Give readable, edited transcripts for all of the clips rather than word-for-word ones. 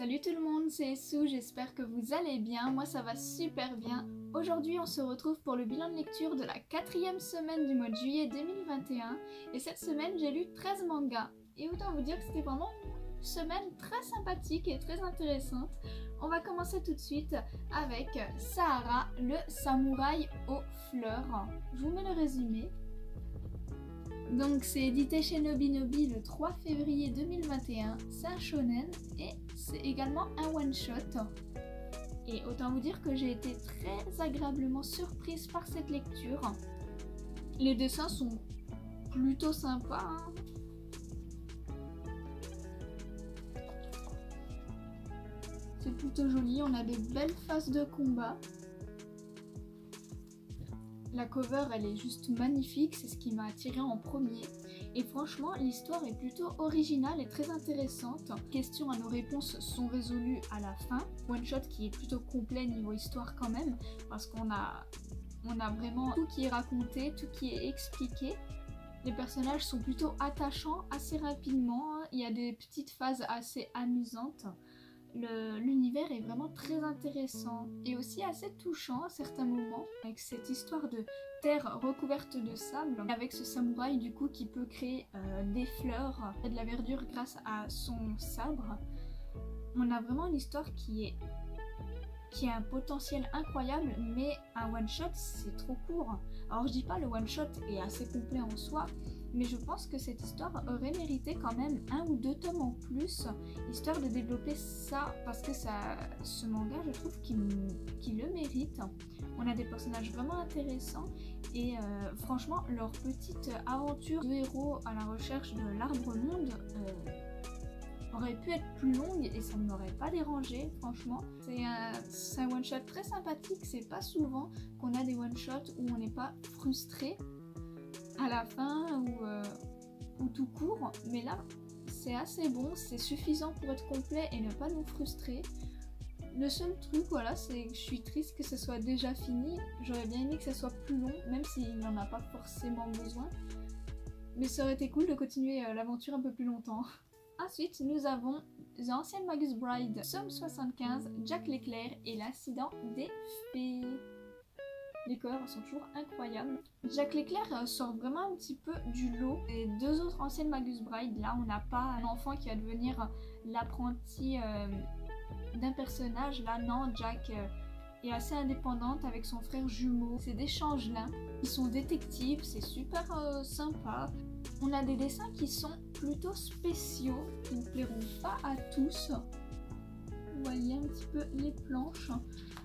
Salut tout le monde, c'est Sue, j'espère que vous allez bien, moi ça va super bien. Aujourd'hui on se retrouve pour le bilan de lecture de la 4e semaine du mois de juillet 2021 et cette semaine j'ai lu 13 mangas. Et autant vous dire que c'était vraiment une semaine très sympathique et très intéressante. On va commencer tout de suite avec Sahara, le samouraï aux fleurs. Je vous mets le résumé. Donc c'est édité chez Nobinobi le 3 février 2021, c'est un shonen et c'est également un one-shot. Et autant vous dire que j'ai été très agréablement surprise par cette lecture. Les dessins sont plutôt sympas, hein. C'est plutôt joli, on a des belles phases de combat. La cover, elle est juste magnifique, c'est ce qui m'a attirée en premier. Et franchement, l'histoire est plutôt originale et très intéressante. Questions à nos réponses sont résolues à la fin. One shot qui est plutôt complet niveau histoire quand même, parce qu'on a vraiment tout qui est raconté, tout qui est expliqué. Les personnages sont plutôt attachants assez rapidement, hein. Il y a des petites phases assez amusantes. L'univers est vraiment très intéressant et aussi assez touchant à certains moments, avec cette histoire de terre recouverte de sable, avec ce samouraï du coup qui peut créer des fleurs et de la verdure grâce à son sabre. On a vraiment une histoire qui a un potentiel incroyable, mais un one shot c'est trop court. Alors je dis pas le one shot est assez complet en soi, mais je pense que cette histoire aurait mérité quand même 1 ou 2 tomes en plus, histoire de développer ça, parce que ce manga je trouve qu'il le mérite. On a des personnages vraiment intéressants et franchement leur petite aventure de héros à la recherche de l'arbre monde aurait pu être plus longue et ça ne m'aurait pas dérangé, franchement. C'est un one shot très sympathique, c'est pas souvent qu'on a des one shots où on n'est pas frustré à la fin ou tout court, mais là c'est assez bon, c'est suffisant pour être complet et ne pas nous frustrer. Le seul truc, voilà, c'est que je suis triste que ce soit déjà fini. J'aurais bien aimé que ça soit plus long, même s'il n'en a pas forcément besoin, mais ça aurait été cool de continuer l'aventure un peu plus longtemps. Ensuite, nous avons The Ancient Magus Bride, Somme 75, Jack l'Éclair et l'Incident des Fées. Les covers sont toujours incroyables. Jack l'Éclair sort vraiment un petit peu du lot des 2 autres Anciennes Magus Bride. Là, on n'a pas un enfant qui va devenir l'apprenti d'un personnage. Là, non, Jack est assez indépendante avec son frère jumeau. C'est des changelins. Ils sont détectives, c'est super sympa. On a des dessins qui sont plutôt spéciaux, qui ne plairont pas à tous. Vous voyez un petit peu les planches.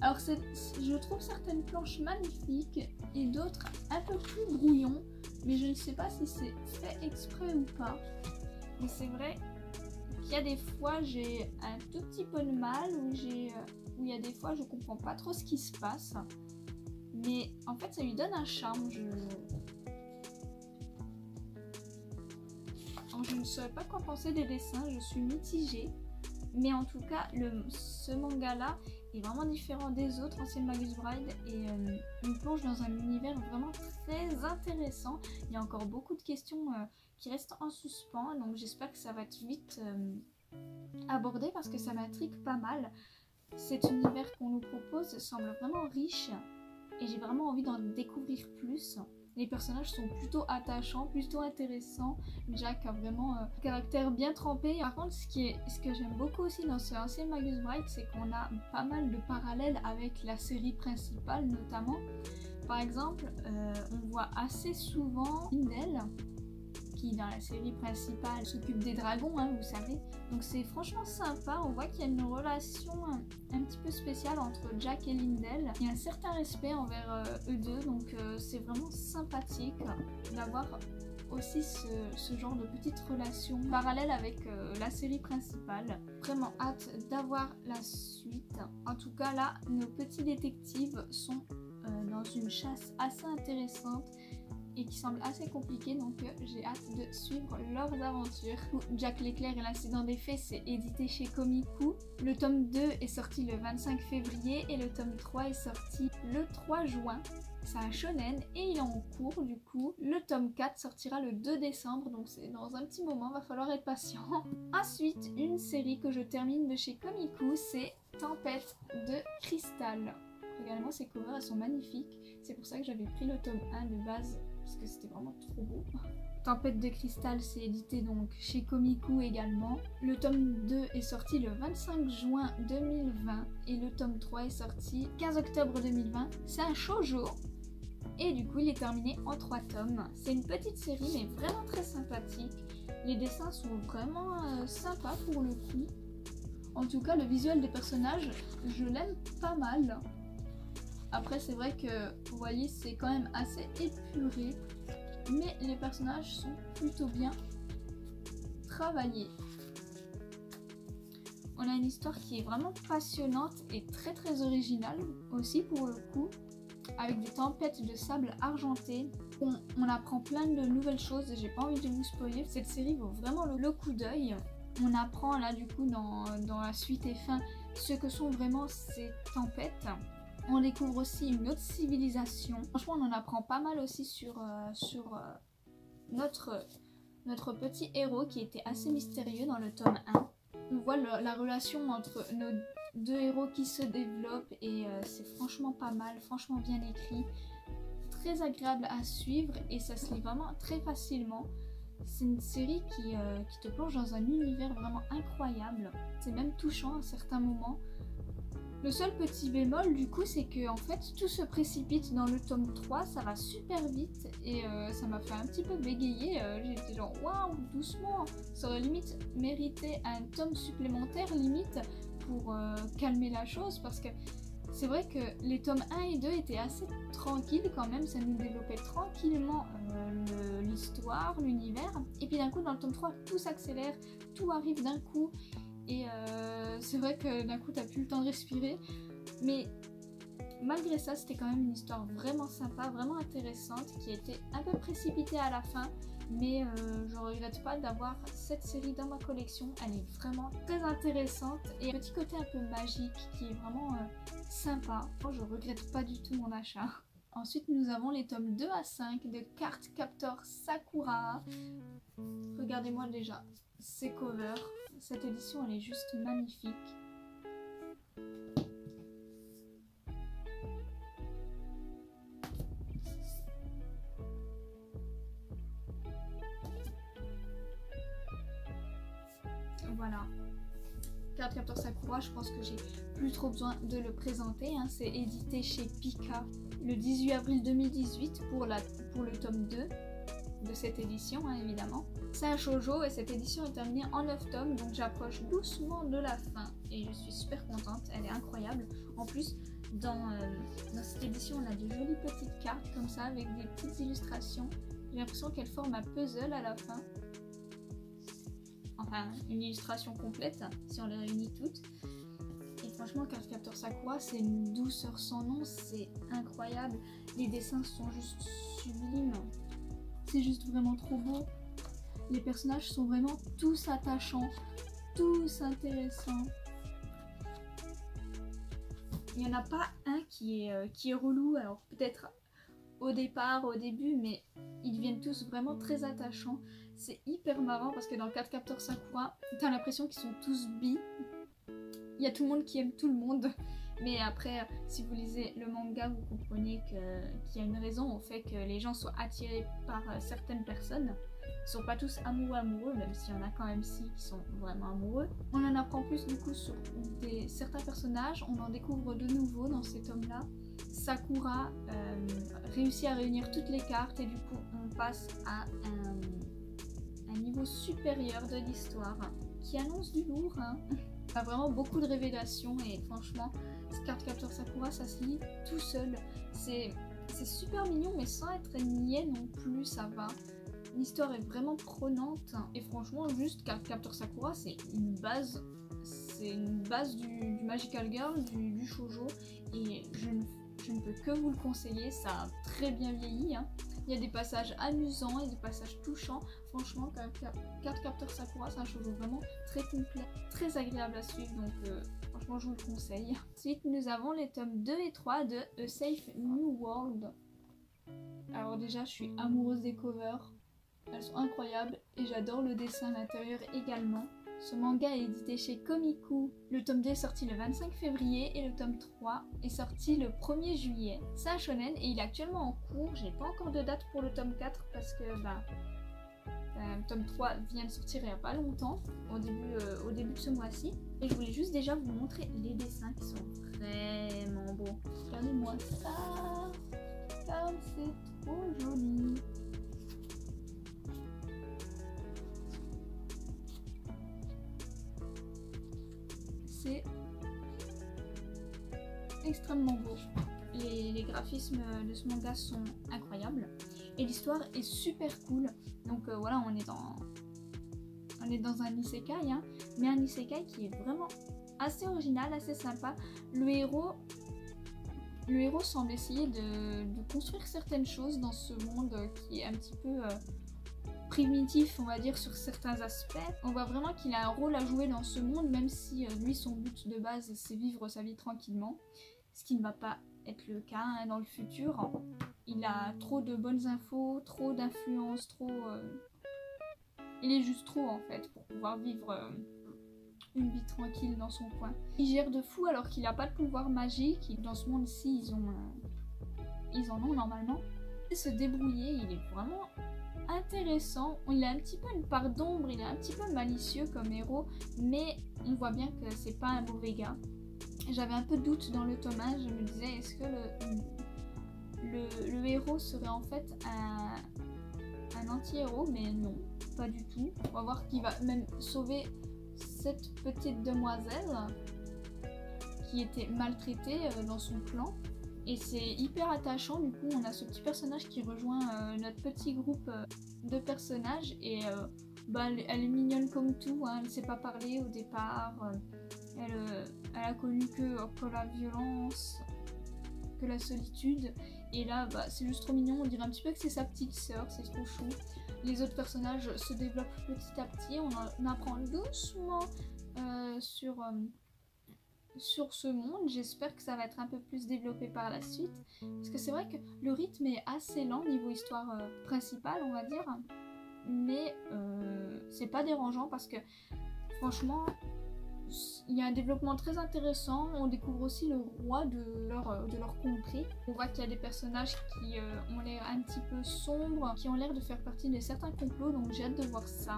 Alors je trouve certaines planches magnifiques et d'autres un peu plus brouillons, mais je ne sais pas si c'est fait exprès ou pas. Mais c'est vrai qu'il y a des fois j'ai un tout petit peu de mal, où il y a des fois je comprends pas trop ce qui se passe. Mais en fait ça lui donne un charme. Je ne saurais pas quoi penser des dessins, je suis mitigée. Mais en tout cas, ce manga-là est vraiment différent des autres Anciennes Magus Bride et nous plonge dans un univers vraiment très intéressant. Il y a encore beaucoup de questions qui restent en suspens, donc j'espère que ça va être vite abordé parce que ça m'intrigue pas mal. Cet univers qu'on nous propose semble vraiment riche et j'ai vraiment envie d'en découvrir plus. Les personnages sont plutôt attachants, plutôt intéressants. Jack a vraiment un caractère bien trempé. Par contre, ce que j'aime beaucoup aussi dans ce Ancient Magus Bride, c'est qu'on a pas mal de parallèles avec la série principale notamment. Par exemple, on voit assez souvent Lindell, qui dans la série principale s'occupe des dragons, hein, vous savez. Donc c'est franchement sympa, on voit qu'il y a une relation un petit peu spéciale entre Jack et Lindell. Il y a un certain respect envers eux deux, donc c'est vraiment sympathique d'avoir aussi ce genre de petite relation parallèle avec la série principale. Vraiment hâte d'avoir la suite. En tout cas là, nos petits détectives sont dans une chasse assez intéressante. et qui semblent assez compliquées, donc j'ai hâte de suivre leurs aventures. Jack l'Éclair et l'incident des fées, c'est édité chez Komiku. Le tome 2 est sorti le 25 février et le tome 3 est sorti le 3 juin. C'est un shonen et il est en cours du coup. Le tome 4 sortira le 2 décembre, donc c'est dans un petit moment, va falloir être patient. Ensuite, une série que je termine de chez Komiku, c'est Tempête de cristal. Regardez-moi, ces covers, elles sont magnifiques. C'est pour ça que j'avais pris le tome 1 de base, parce que c'était vraiment trop beau. Tempête de cristal, c'est édité donc chez Komiku également. Le tome 2 est sorti le 25 juin 2020 et le tome 3 est sorti 15 octobre 2020. C'est un shoujo et du coup il est terminé en 3 tomes. C'est une petite série mais vraiment très sympathique. Les dessins sont vraiment sympas pour le coup. En tout cas, le visuel des personnages, je l'aime pas mal. Après, c'est vrai que, vous voyez, c'est quand même assez épuré. Mais les personnages sont plutôt bien travaillés. On a une histoire qui est vraiment passionnante et très très originale aussi pour le coup, avec des tempêtes de sable argenté. On apprend plein de nouvelles choses et j'ai pas envie de vous spoiler. Cette série vaut vraiment le coup d'œil. On apprend là du coup dans la suite et fin ce que sont vraiment ces tempêtes. On découvre aussi une autre civilisation. Franchement, on en apprend pas mal aussi sur notre petit héros qui était assez mystérieux dans le tome 1. On voit la relation entre nos deux héros qui se développe et c'est franchement pas mal, franchement bien écrit. Très agréable à suivre et ça se lit vraiment très facilement. C'est une série qui te plonge dans un univers vraiment incroyable. C'est même touchant à certains moments. Le seul petit bémol du coup c'est que en fait tout se précipite dans le tome 3, ça va super vite et ça m'a fait un petit peu bégayer, j'étais genre waouh doucement, ça aurait limite mérité un tome supplémentaire limite pour calmer la chose parce que c'est vrai que les tomes 1 et 2 étaient assez tranquilles quand même, ça nous développait tranquillement l'histoire, l'univers et puis d'un coup dans le tome 3 tout s'accélère, tout arrive d'un coup. Et c'est vrai que d'un coup t'as plus le temps de respirer, mais malgré ça c'était quand même une histoire vraiment sympa, vraiment intéressante, qui a été un peu précipitée à la fin, mais je regrette pas d'avoir cette série dans ma collection, elle est vraiment très intéressante et un petit côté un peu magique qui est vraiment sympa. Moi je regrette pas du tout mon achat. Ensuite nous avons les tomes 2 à 5 de Card Captor Sakura. Regardez-moi déjà ces covers. Cette édition elle est juste magnifique. Voilà. Card Captor Sakura, je pense que j'ai plus trop besoin de le présenter. Hein. C'est édité chez Pika le 18 avril 2018 pour le tome 2 de cette édition, hein, évidemment. C'est un shoujo et cette édition est terminée en 9 tomes, donc j'approche doucement de la fin et je suis super contente, elle est incroyable. En plus, dans cette édition, on a de jolies petites cartes comme ça avec des petites illustrations. J'ai l'impression qu'elles forment un puzzle à la fin. Enfin, une illustration complète, si on les réunit toutes. Et franchement, Card Captor Sakura, c'est une douceur sans nom, c'est incroyable. Les dessins sont juste sublimes. C'est juste vraiment trop beau. Les personnages sont vraiment tous attachants, tous intéressants. Il n'y en a pas un qui est relou, alors peut-être au début, mais ils deviennent tous vraiment très attachants. C'est hyper marrant parce que dans Card Captor Sakura, t'as l'impression qu'ils sont tous bi. Il y a tout le monde qui aime tout le monde. Mais après, si vous lisez le manga, vous comprenez qu'il y a une raison au fait que les gens soient attirés par certaines personnes. Ils ne sont pas tous amoureux, même s'il y en a quand même 6 qui sont vraiment amoureux. On en apprend plus du coup sur certains personnages, on en découvre de nouveaux dans ces tomes-là. Sakura réussit à réunir toutes les cartes et du coup on passe à un niveau supérieur de l'histoire qui annonce du lourd. Hein. Il y a vraiment beaucoup de révélations et franchement, Card Captor Sakura, ça se lit tout seul. C'est super mignon mais sans être niais non plus, ça va. L'histoire est vraiment prenante et franchement juste Card Captor Sakura c'est une base du Magical Girl, du shoujo et je ne peux que vous le conseiller, ça a très bien vieilli. Hein. Il y a des passages amusants et des passages touchants. Franchement, Cardcaptor Sakura, c'est un shoujo vraiment très complet, très agréable à suivre, donc franchement je vous le conseille. Ensuite nous avons les tomes 2 et 3 de A Safe New World. Alors déjà je suis amoureuse des covers, elles sont incroyables et j'adore le dessin à l'intérieur également. Ce manga est édité chez Komiku. Le tome 2 est sorti le 25 février et le tome 3 est sorti le 1er juillet. C'est un shonen et il est actuellement en cours. J'ai pas encore de date pour le tome 4 parce que le tome 3 vient de sortir il n'y a pas longtemps, au début de ce mois-ci. Et je voulais juste déjà vous montrer les dessins qui sont vraiment beaux. Regardez-moi ça, comme c'est trop joli. C'est extrêmement beau. Les graphismes de ce manga sont incroyables et l'histoire est super cool. Donc voilà, on est dans un isekai, hein, mais un isekai qui est vraiment assez original, assez sympa. Le héros semble essayer de construire certaines choses dans ce monde qui est un petit peu primitif, on va dire, sur certains aspects. On voit vraiment qu'il a un rôle à jouer dans ce monde, même si lui, son but de base, c'est vivre sa vie tranquillement, ce qui ne va pas être le cas hein, dans le futur. Il a trop de bonnes infos, trop d'influence, il est juste trop en fait pour pouvoir vivre une vie tranquille dans son coin. Il gère de fou alors qu'il n'a pas de pouvoir magique. Dans ce monde-ci, ils en ont normalement. Et se débrouiller, il est vraiment intéressant. Il a un petit peu une part d'ombre, il est un petit peu malicieux comme héros, mais on voit bien que c'est pas un mauvais gars. J'avais un peu de doute dans le tome 1, je me disais est-ce que le héros serait en fait un anti-héros, mais non, pas du tout. On va voir qu'il va même sauver cette petite demoiselle qui était maltraitée dans son clan. Et c'est hyper attachant, du coup on a ce petit personnage qui rejoint notre petit groupe de personnages et elle est mignonne comme tout, hein. Elle ne sait pas parler au départ, elle a connu que la violence, que la solitude, et là c'est juste trop mignon, on dirait un petit peu que c'est sa petite sœur, c'est trop chou. Les autres personnages se développent petit à petit, on apprend doucement sur ce monde. J'espère que ça va être un peu plus développé par la suite, parce que c'est vrai que le rythme est assez lent niveau histoire principale, on va dire, mais c'est pas dérangeant parce que franchement il y a un développement très intéressant. On découvre aussi le roi de leur contrée. On voit qu'il y a des personnages qui ont l'air un petit peu sombres, qui ont l'air de faire partie de certains complots, donc j'ai hâte de voir ça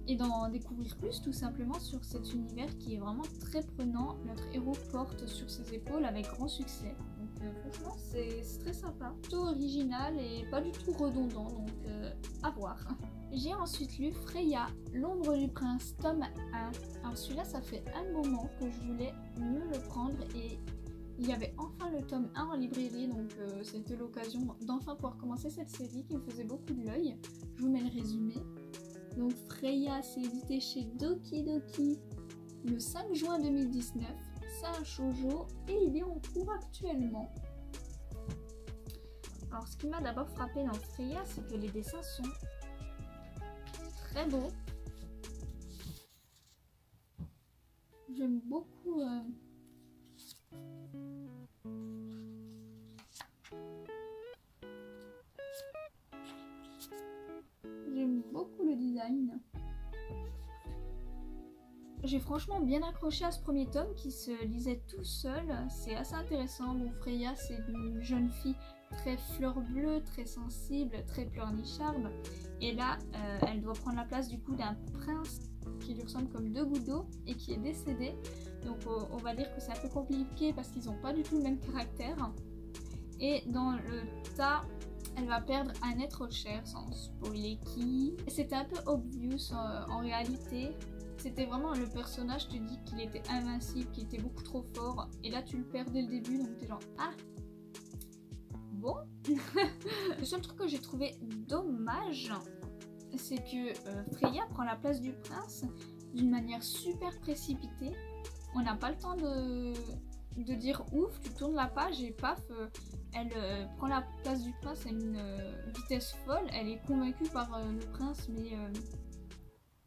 et d'en découvrir plus tout simplement sur cet univers qui est vraiment très prenant. Notre héros porte sur ses épaules avec grand succès, donc franchement c'est très sympa, plutôt original et pas du tout redondant, donc à voir. J'ai ensuite lu Freya, l'ombre du prince, tome 1. Alors celui-là ça fait un moment que je voulais me le prendre et il y avait enfin le tome 1 en librairie, donc c'était l'occasion d'enfin pouvoir commencer cette série qui me faisait beaucoup de l'œil. Je vous mets le résumé. Donc Freya, c'est édité chez Doki Doki le 5 juin 2019. C'est un shoujo et il est en cours actuellement. Alors ce qui m'a d'abord frappé dans Freya, c'est que les dessins sont très beaux. J'aime beaucoup le design. J'ai franchement bien accroché à ce premier tome qui se lisait tout seul. C'est assez intéressant. Bon, Freya, c'est une jeune fille très fleur bleue, très sensible, très pleurnicharde. Et là, elle doit prendre la place du coup d'un prince qui lui ressemble comme deux gouttes d'eau et qui est décédé. Donc on va dire que c'est un peu compliqué parce qu'ils n'ont pas du tout le même caractère. Et dans le tas, elle va perdre un être cher, sans spoiler qui. C'était un peu obvious en réalité. C'était vraiment le personnage te dit qu'il était invincible, qu'il était beaucoup trop fort. Et là tu le perds dès le début, donc t'es genre ah bon. Le seul truc que j'ai trouvé dommage, c'est que Freya prend la place du prince d'une manière super précipitée. On n'a pas le temps de dire ouf, tu tournes la page et paf, elle prend la place du prince à une vitesse folle. Elle est convaincue par le prince, mais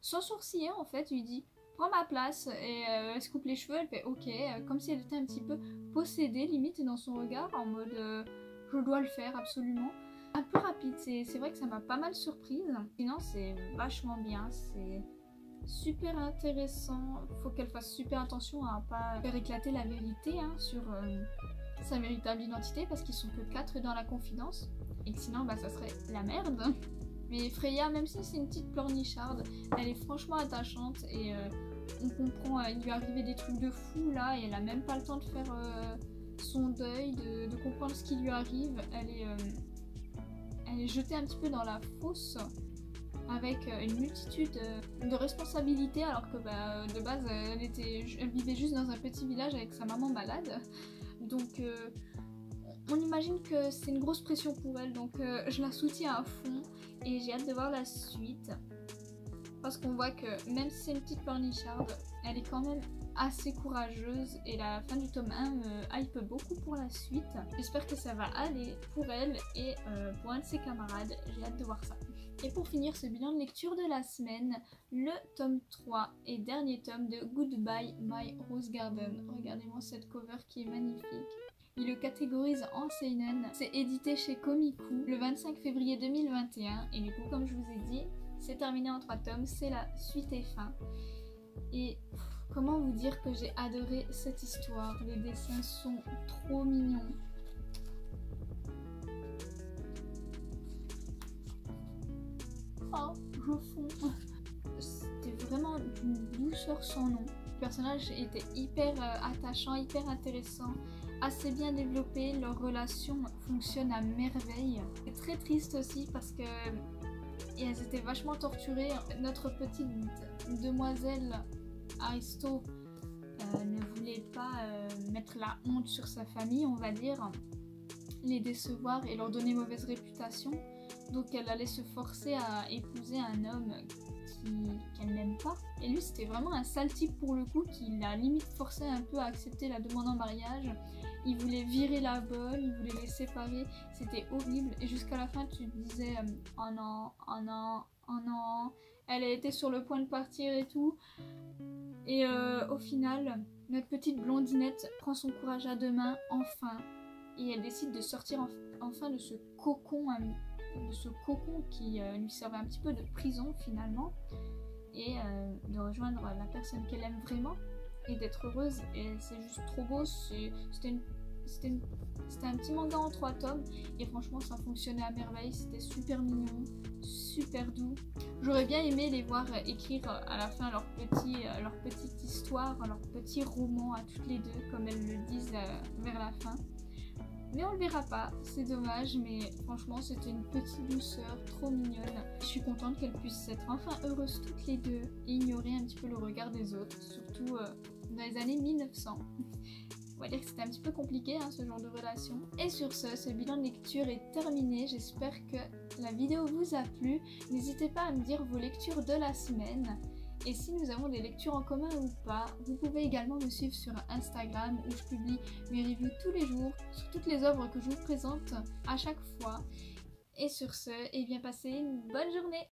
sans sourciller en fait. Il lui dit prends ma place et elle se coupe les cheveux. Elle fait ok, comme si elle était un petit peu possédée limite dans son regard, en mode je dois le faire absolument. Un peu rapide, c'est vrai que ça m'a pas mal surprise. Sinon c'est vachement bien, c'est super intéressant. Faut qu'elle fasse super attention à pas faire éclater la vérité sur sa véritable identité, parce qu'ils sont que 4 dans la confidence et que sinon bah ça serait la merde. Mais Freya, même si c'est une petite pleurnicharde, elle est franchement attachante et on comprend, il lui arrivait des trucs de fou là et elle a même pas le temps de faire son deuil, de comprendre ce qui lui arrive. Elle est jetée un petit peu dans la fosse avec une multitude de responsabilités, alors que de base elle vivait juste dans un petit village avec sa maman malade. Donc on imagine que c'est une grosse pression pour elle, donc je la soutiens à fond et j'ai hâte de voir la suite. Parce qu'on voit que même si c'est une petite pleurnicharde, elle est quand même assez courageuse et la fin du tome 1 me hype beaucoup pour la suite. J'espère que ça va aller pour elle et pour un de ses camarades, j'ai hâte de voir ça. Et pour finir ce bilan de lecture de la semaine, le tome 3 et dernier tome de Goodbye My Rose Garden. Regardez-moi cette cover qui est magnifique. Il le catégorise en seinen. C'est édité chez Komiku le 25 février 2021 et du coup comme je vous ai dit, c'est terminé en 3 tomes, c'est la suite et fin. Et comment vous dire que j'ai adoré cette histoire, les dessins sont trop mignons. Oh, je fonds. C'était vraiment d'une douceur sans nom. Le personnage était hyper attachant, hyper intéressant, assez bien développé, leur relation fonctionne à merveille. C'est très triste aussi parce que elles étaient vachement torturées. Notre petite demoiselle Aristo ne voulait pas mettre la honte sur sa famille, on va dire, les décevoir et leur donner mauvaise réputation. Donc elle allait se forcer à épouser un homme qu'elle n'aime pas. Et lui c'était vraiment un sale type pour le coup, qui l'a limite forcé un peu à accepter la demande en mariage. Il voulait virer la bonne, il voulait les séparer, c'était horrible. Et jusqu'à la fin tu te disais oh non, oh non, oh non. Elle était sur le point de partir et tout. Et au final, notre petite blondinette prend son courage à deux mains enfin. Et elle décide de sortir enfin de ce cocon qui lui servait un petit peu de prison finalement, et de rejoindre la personne qu'elle aime vraiment et d'être heureuse. Et c'est juste trop beau. C'était un petit manga en 3 tomes et franchement ça fonctionnait à merveille, c'était super mignon, super doux. J'aurais bien aimé les voir écrire à la fin leur petite histoire, leur petit roman à toutes les deux comme elles le disent vers la fin. Mais on le verra pas, c'est dommage, mais franchement c'était une petite douceur trop mignonne. Je suis contente qu'elles puissent être enfin heureuses toutes les deux et ignorer un petit peu le regard des autres, surtout dans les années 1900. On va dire que c'était un petit peu compliqué ce genre de relation. Et sur ce bilan de lecture est terminé. J'espère que la vidéo vous a plu. N'hésitez pas à me dire vos lectures de la semaine. Et si nous avons des lectures en commun ou pas. Vous pouvez également me suivre sur Instagram où je publie mes reviews tous les jours sur toutes les œuvres que je vous présente à chaque fois. Et sur ce, passez une bonne journée.